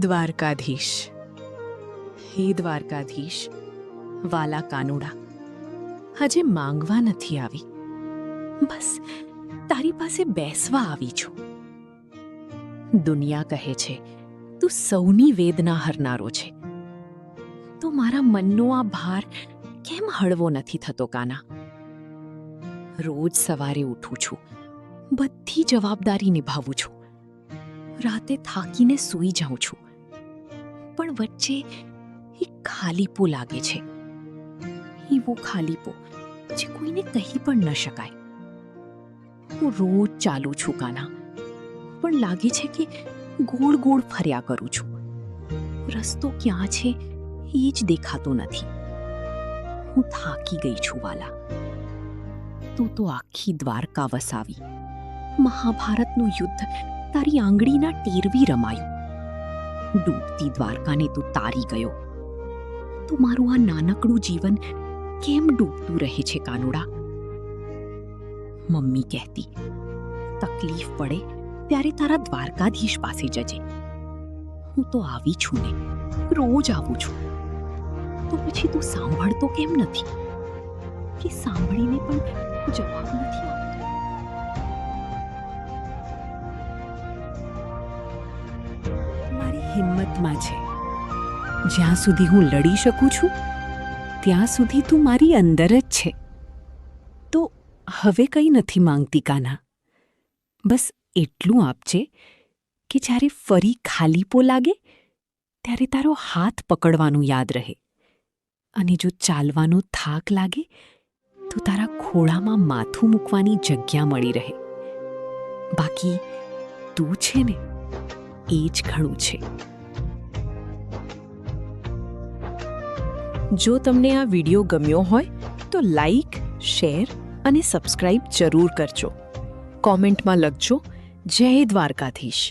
દ્વારકાધીશ, હે દ્વારકાધીશ, વાલા કાનુડા, હજે માંગવા નથી આવી, બસ તારી પાસે બેસવા આવી છું. દુનિયા કહે છે તું સૌની વેદના હરનારો છે, તો મારા મનનો આ ભાર કેમ હળવો નથી થતો કાના? રોજ સવારે ઉઠું છું, બધી જવાબદારી નિભાવું છું, રાતે થાકીને સૂઈ જાઉં છું, પણ વચ્ચે એક ખાલીપો લાગે છે. એવો ખાલીપો જે કોઈને કહી પણ ન શકાય. હું રોજ ચાલું છું કાના, પણ લાગે છે કે ગોળ ગોળ ફર્યા કરું છું. રસ્તો ક્યાં છે એ જ દેખાતો નથી. હું થાકી ગઈ છું વાલા. તું તો આખી દ્વારકા વસાવી, મહાભારતનું યુદ્ધ તારી આંગળીના ટેરવી રમાયું. ડૂબતી દ્વારકાને તું તારી ગયો, તો મારું આ નાનકડું જીવન કેમ ડૂબતું રહે છે કાનુડા? મમ્મી કહેતી, તકલીફ પડે ત્યારે તારા દ્વારકાધીશ પાસે જજે. હું તો આવી છું ને, રોજ આવું છું, તો પછી તું સાંભળતો કેમ નથી? કે સાંભળીને પણ જવાબ નથી આપતો? મારી હિંમતમાં છે. જ્યાં સુધી હું લડી શકું છું ત્યાં સુધી તું મારી અંદર જ છે. તો હવે કંઈ નથી માંગતી કાના, બસ એટલું આપજે કે જ્યારે ફરી ખાલીપો લાગે ત્યારે તારો હાથ પકડવાનું યાદ રહે, અને જો ચાલવાનો થાક લાગે તો તારા ખોળામાં માથું મૂકવાની જગ્યા મળી રહે. બાકી તું છે ને, એ જ ઘણું છે. જો તમને આ વિડીયો ગમ્યો હોય તો લાઈક, શેર અને સબસ્ક્રાઇબ જરૂર કરજો. કોમેન્ટમાં લખજો, જય દ્વારકાધીશ.